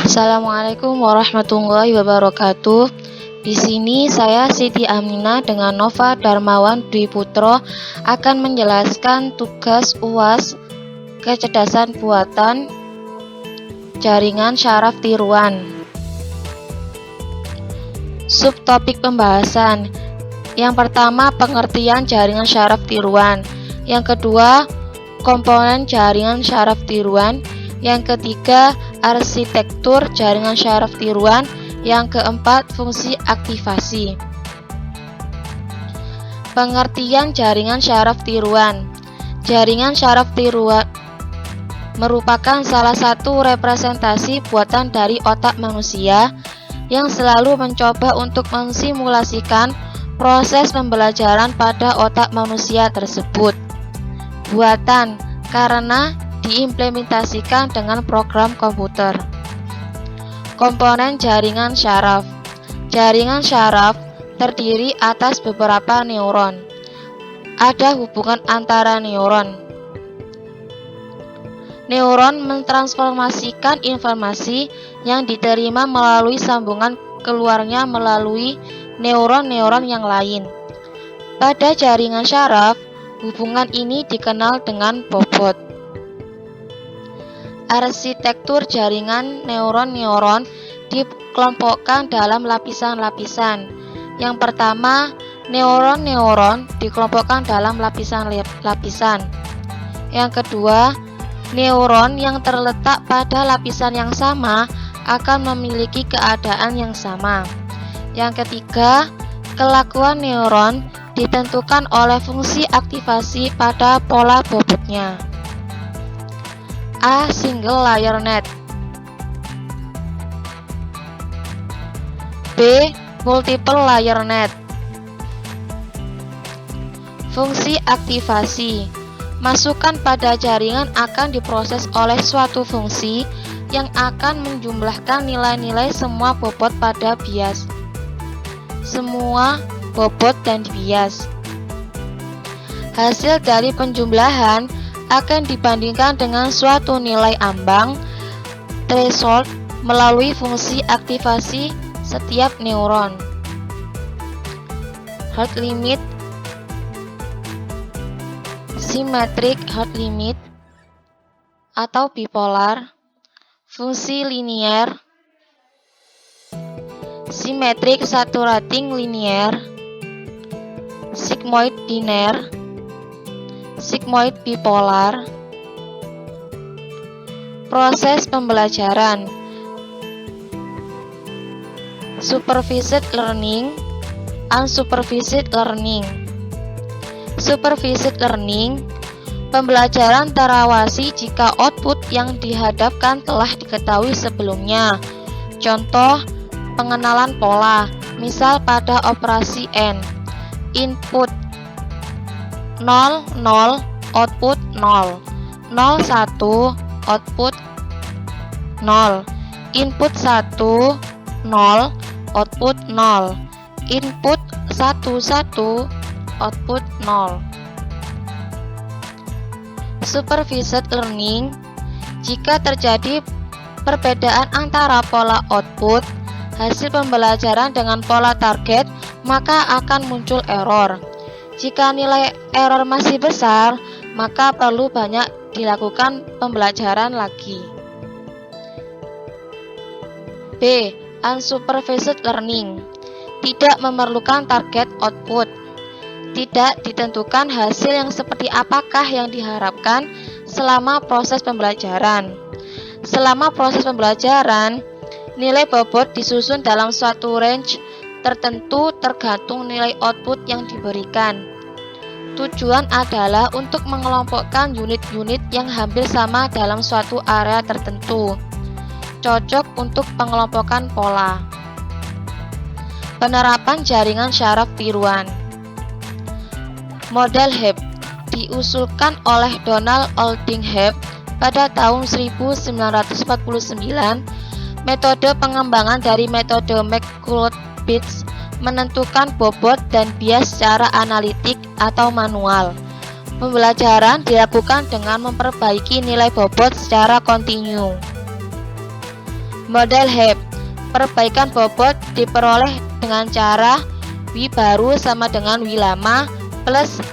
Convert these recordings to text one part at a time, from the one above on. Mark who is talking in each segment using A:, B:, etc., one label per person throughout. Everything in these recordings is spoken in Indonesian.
A: Assalamualaikum warahmatullahi wabarakatuh. Di sini saya Siti Aminah dengan Nova Darmawan Dwi Putro akan menjelaskan tugas UAS kecerdasan buatan jaringan syaraf tiruan. Subtopik pembahasan. Yang pertama, pengertian jaringan syaraf tiruan. Yang kedua, komponen jaringan syaraf tiruan. Yang ketiga, arsitektur jaringan syaraf tiruan. Yang keempat, fungsi aktivasi. Pengertian jaringan syaraf tiruan. Jaringan syaraf tiruan merupakan salah satu representasi buatan dari otak manusia yang selalu mencoba untuk mensimulasikan proses pembelajaran pada otak manusia tersebut. Buatan karena diimplementasikan dengan program komputer. Komponen jaringan syaraf. Jaringan syaraf terdiri atas beberapa neuron. Ada hubungan antara neuron. Neuron mentransformasikan informasi yang diterima melalui sambungan keluarnya melalui neuron-neuron yang lain. Pada jaringan syaraf, hubungan ini dikenal dengan bobot. Arsitektur jaringan neuron-neuron dikelompokkan dalam lapisan-lapisan. Yang pertama, neuron-neuron dikelompokkan dalam lapisan-lapisan. Yang kedua, neuron yang terletak pada lapisan yang sama akan memiliki keadaan yang sama. Yang ketiga, kelakuan neuron ditentukan oleh fungsi aktivasi pada pola bobotnya. A. Single layer net. B. Multiple layer net. Fungsi aktivasi. Masukan pada jaringan akan diproses oleh suatu fungsi yang akan menjumlahkan nilai-nilai semua bobot pada bias. Semua bobot dan bias. Hasil dari penjumlahan akan dibandingkan dengan suatu nilai ambang threshold melalui fungsi aktivasi setiap neuron. Hard limit, symmetric hard limit atau bipolar, fungsi linier, symmetric saturating linear, sigmoid biner, sigmoid bipolar. Proses pembelajaran. Supervised learning, unsupervised learning. Supervised learning, pembelajaran terawasi jika output yang dihadapkan telah diketahui sebelumnya. Contoh, pengenalan pola, misal pada operasi N. Input 0, 0, output 0, 0, 1, output 0, input 1, 0, output 0, input 1, 1, output 0. Supervised learning, jika terjadi perbedaan antara pola output hasil pembelajaran dengan pola target, maka akan muncul error. Jika nilai error masih besar, maka perlu banyak dilakukan pembelajaran lagi. B. Unsupervised learning, tidak memerlukan target output. Tidak ditentukan hasil yang seperti apakah yang diharapkan selama proses pembelajaran. Selama proses pembelajaran, nilai bobot disusun dalam suatu range tertentu tergantung nilai output yang diberikan. Tujuan adalah untuk mengelompokkan unit-unit yang hampir sama dalam suatu area tertentu. Cocok untuk pengelompokan pola. Penerapan jaringan syaraf tiruan. Model Hebb diusulkan oleh Donald Alding Hebb pada tahun 1949. Metode pengembangan dari metode McCulloch-Pitts menentukan bobot dan bias secara analitik atau manual. Pembelajaran dilakukan dengan memperbaiki nilai bobot secara kontinu. Model HEP. Perbaikan bobot diperoleh dengan cara W baru sama dengan W lama plus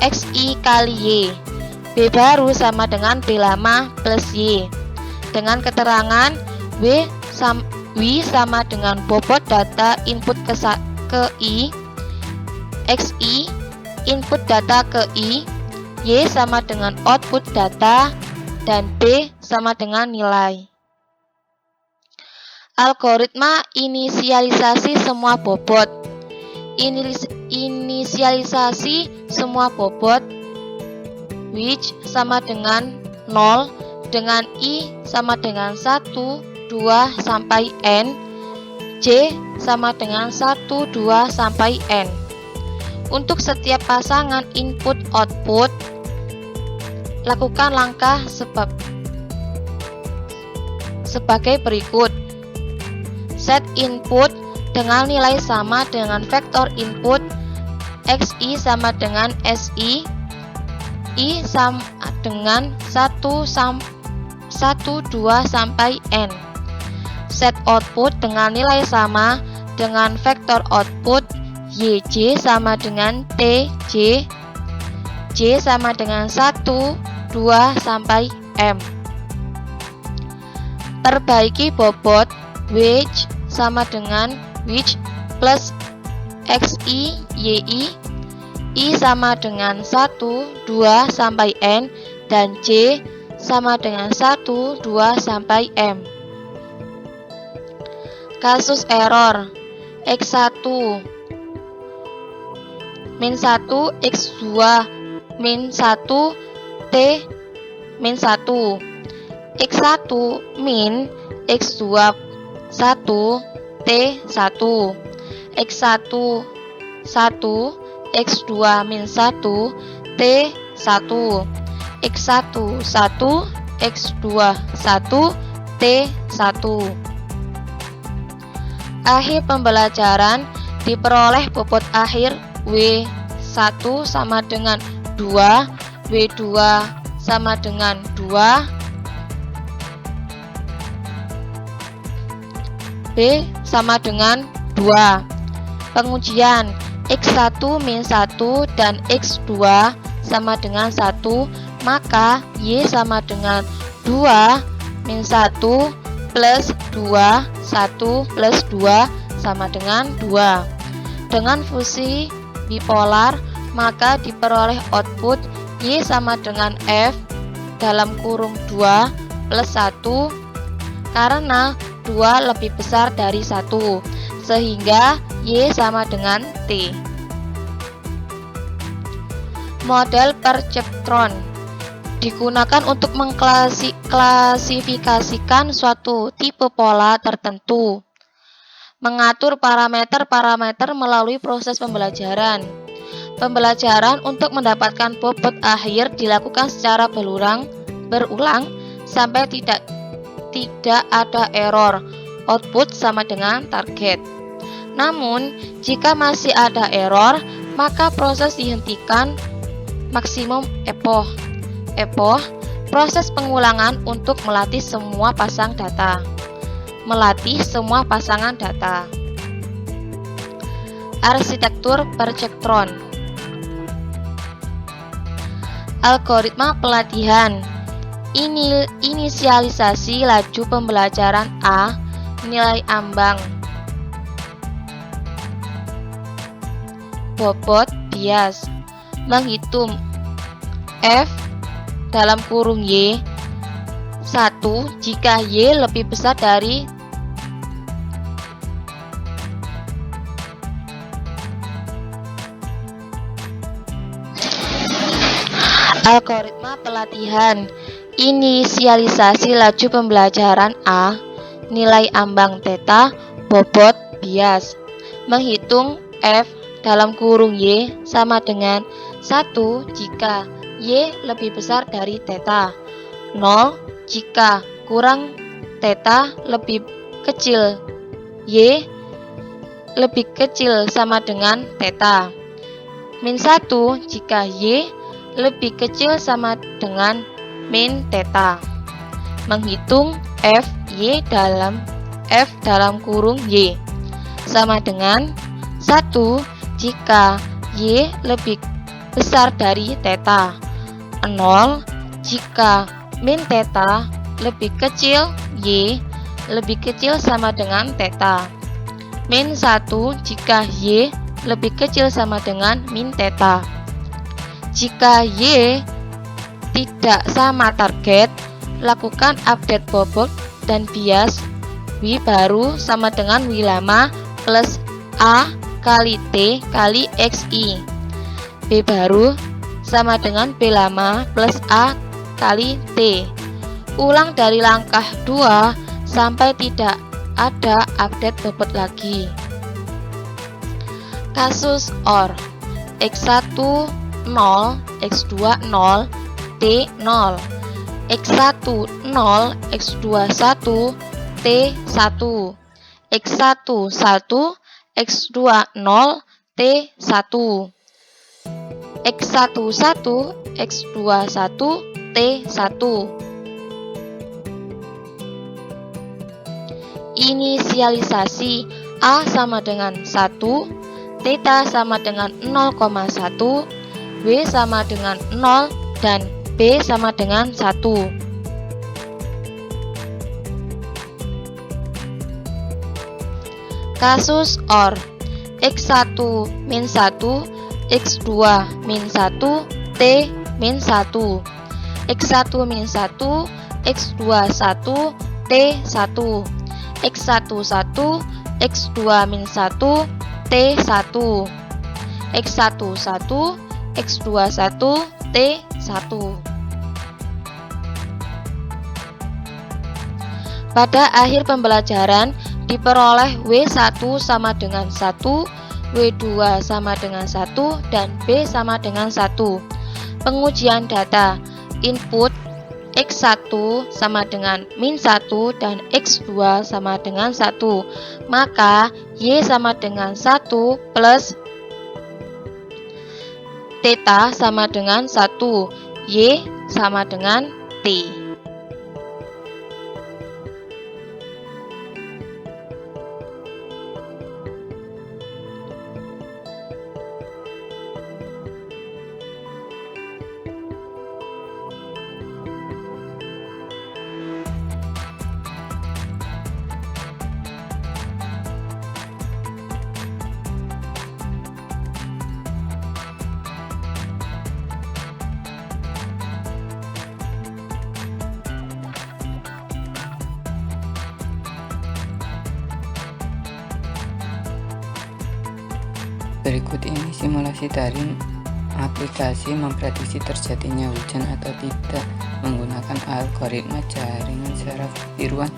A: XI kali Y. B baru sama dengan B lama plus Y. Dengan keterangan W sama dengan bobot data input ke I, XI input data ke I, Y sama dengan output data, dan B sama dengan nilai. Algoritma inisialisasi semua bobot. Inisialisasi semua bobot which sama dengan 0 dengan I sama dengan 1, 2 sampai N, J sama dengan 1, 2 sampai N. Untuk setiap pasangan input output, lakukan langkah sebagai berikut. Set input dengan nilai sama dengan vektor input XI sama dengan SI, I sama dengan 1, 2 sampai N. Set output dengan nilai sama dengan vektor output YJ sama dengan TJ, J sama dengan 1, 2 sampai M. Perbaiki bobot which sama dengan which plus XI YI, I sama dengan 1, 2 sampai N, dan J sama dengan 1, 2 sampai M. Kasus error X1 min 1 X2 min 1 T min 1 X1 min X2 1 T 1 X1 1 X2 min 1 T 1 X1 1 X2 1 T 1. Akhir pembelajaran diperoleh bobot akhir W1 sama dengan 2, W2 sama dengan 2, B sama dengan 2. Pengujian X1 min 1 dan X2 sama dengan 1, maka Y sama dengan 2 min 1 plus 2, 1 plus 2 sama dengan 2. Dengan fungsi bipolar, maka diperoleh output Y sama dengan F dalam kurung 2 plus 1 karena 2 lebih besar dari 1, sehingga Y sama dengan T. Model perceptron digunakan untuk mengklasifikasikan suatu tipe pola tertentu, mengatur parameter-parameter melalui proses pembelajaran. Pembelajaran untuk mendapatkan bobot akhir dilakukan secara berulang sampai tidak ada error. Output sama dengan target. Namun, jika masih ada error, maka proses dihentikan maksimum epoch. Epoch, proses pengulangan untuk melatih semua pasangan data. Arsitektur perceptron. Algoritma pelatihan. Inisialisasi laju pembelajaran A, nilai ambang. Bobot bias. Menghitung F dalam kurung Y 1 jika Y lebih besar dari algoritma pelatihan. Inisialisasi laju pembelajaran A, nilai ambang theta, bobot bias. Menghitung F dalam kurung Y sama dengan 1 jika Y lebih besar dari theta, 0 jika kurang theta lebih kecil, Y lebih kecil sama dengan theta, min 1 jika Y lebih kecil sama dengan min theta. menghitung F dalam kurung Y sama dengan 1 jika Y lebih besar dari theta, 0 jika min theta lebih kecil Y lebih kecil sama dengan theta, min 1 jika Y lebih kecil sama dengan min theta. Jika Y tidak sama target, lakukan update bobot dan bias W baru sama dengan W lama plus A kali T kali XI. B baru sama dengan B lama plus A kali T. Ulang dari langkah 2 sampai tidak ada update bobot lagi. Kasus OR X1 0, X2 0, T 0, X1 0, X2 1, T 1, X1 1, X2 0, T 1, X1 1, X2 1, T 1. Inisialisasi A sama dengan 1, theta sama dengan 0,1, W sama dengan 0, dan B sama dengan 1. Kasus OR X1 min 1, X2 min 1, T min 1, X1 min 1, X2 1, T 1, X1 1, X2 min 1, T 1, X1 1, X2 1, T 1. Pada akhir pembelajaran diperoleh W1 sama dengan 1, W2 sama dengan 1, dan B sama dengan 1. Pengujian data input X1 sama dengan min 1 dan X2 sama dengan 1. Maka Y sama dengan 1 plus theta sama dengan 1, Y sama dengan T.
B: Berikut ini simulasi dari aplikasi memprediksi terjadinya hujan atau tidak menggunakan algoritma jaringan secara tiruan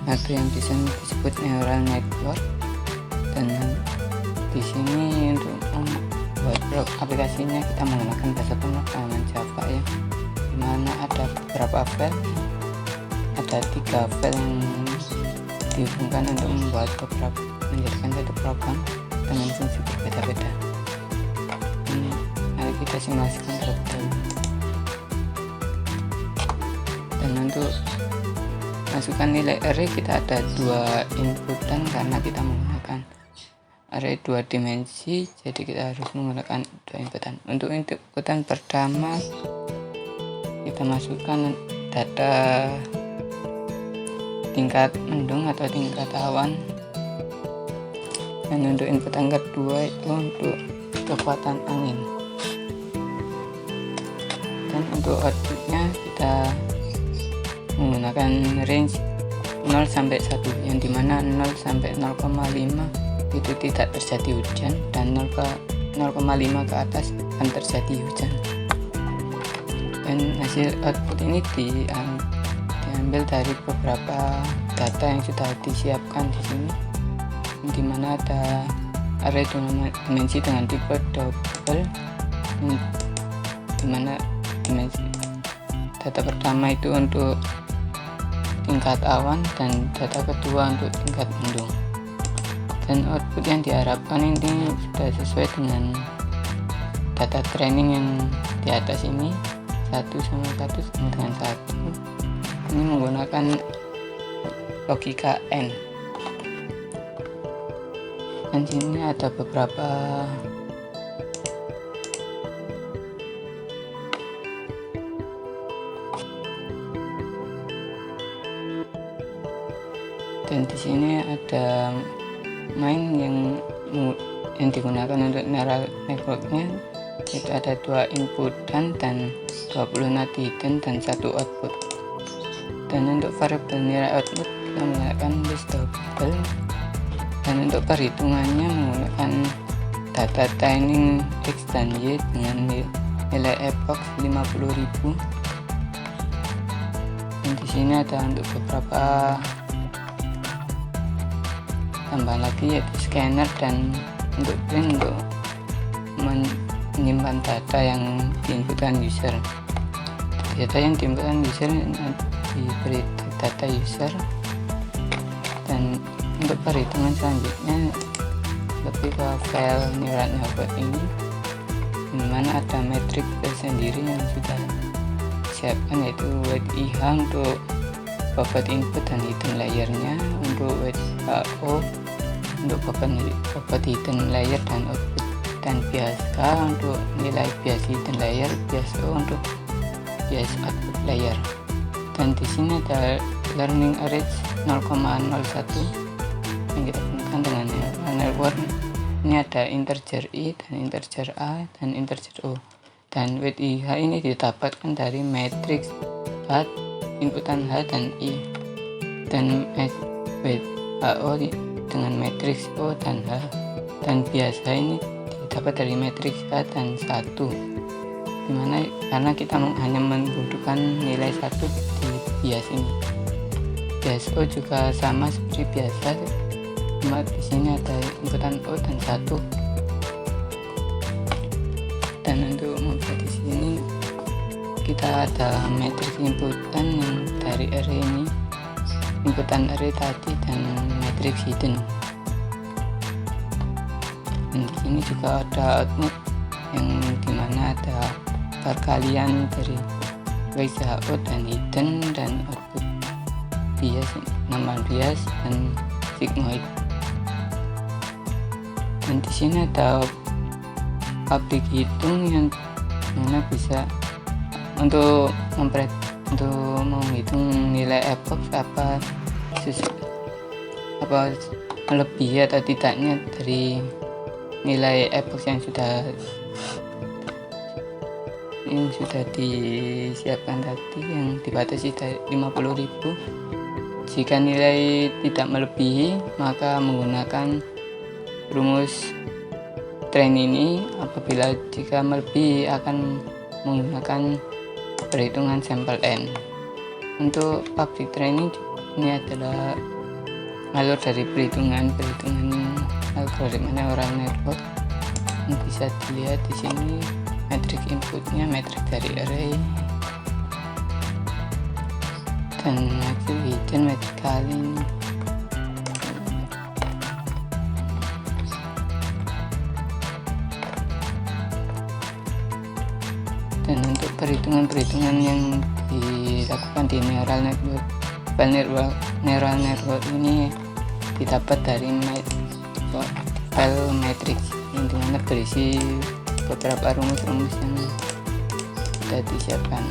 B: atau yang bisa disebut neural network. Dan di sini untuk membuat aplikasinya kita menggunakan bahasa pemrograman Java ya, dimana ada beberapa file, ada 3 file yang dihubungkan untuk menjadikan satu program dengan fungsi berbeda-beda. Mari kita simulasikan terlebih dahulu. Dan untuk masukkan nilai array kita ada 2 inputan karena kita menggunakan array 2 dimensi, jadi kita harus menggunakan 2 inputan. Untuk inputan pertama kita masukkan data tingkat mendung atau tingkat awan, dan untuk inputan kedua itu untuk kekuatan angin, dan untuk outputnya kita menggunakan range 0 sampai 1, yang dimana 0 sampai 0,5 itu tidak terjadi hujan, dan 0,5 ke atas akan terjadi hujan. Dan hasil output ini diambil dari beberapa data yang sudah disiapkan di sini, di mana ada array 2 dimensi dengan tipe double, di mana dimensi data pertama itu untuk tingkat awan dan data kedua untuk tingkat mendung. Dan output yang diharapkan ini sudah sesuai dengan data training yang di atas ini, 1 sama 1 sama dengan 1, ini menggunakan logika N. Dan sini ada beberapa dan di sini ada main yang digunakan untuk neural networknya, itu ada 2 input dan 20 NAT hidden dan 1 output. Dan untuk variabel nilai output kita menggunakan listable, dan untuk perhitungannya menggunakan data training X dan Y dengan nilai epoch 50.000. Dan di sini ada untuk beberapa tambahan lagi, yaitu scanner dan untuk print untuk menyimpan data yang diinputkan user. Data yang diinputkan user diberi data user. Dan untuk perhitungan selanjutnya lebih ke file neural network ini, dimana ada metrik tersendiri yang sudah disiapkan, yaitu weight IH untuk bobot input dan hidden layernya, untuk weight HO untuk bobot hidden layer dan output, dan bias K untuk nilai bias hidden layer, bias O untuk bias output layer. Dan di sini ada learning range 0,01 yang kita gunakan dengan neural network. Ini ada integer I dan integer A dan integer O. Dan weight IH ini didapatkan dari matriks H, inputan H dan I, dan weight HO dengan matriks O dan H, dan bias H ini didapat dari matriks H dan 1, dimana karena kita hanya membutuhkan nilai 1 di bias ini. Bias O juga sama seperti biasa, cuma di sini ada inputan O dan 1. Dan untuk membuat di sini kita ada matriks inputan yang dari array ini, inputan array tadi, dan matriks hidden. Dan di sini juga ada output yang dimana ada perkalian dari WHO dan hidden dan output bias, nama bias dan sigmoid. Dan di sini ada public hitung yang mana bisa untuk menghitung nilai epoch apa melebihi atau tidaknya dari nilai epoch yang sudah disiapkan tadi, yang dibatasi dari 50.000. Jika nilai tidak melebihi, maka menggunakan rumus train ini. Apabila jika melebihi, akan menggunakan perhitungan sampel N. Untuk public training ini adalah alur dari perhitungan algoritma neural network yang bisa dilihat di sini. Metrik inputnya metrik dari array, dan metrik hidden metrik kali ini. Dan untuk perhitungan yang dilakukan di neural network ini didapat dari file matrix yang dimana berisi beberapa rumus-rumus yang sudah disiapkan.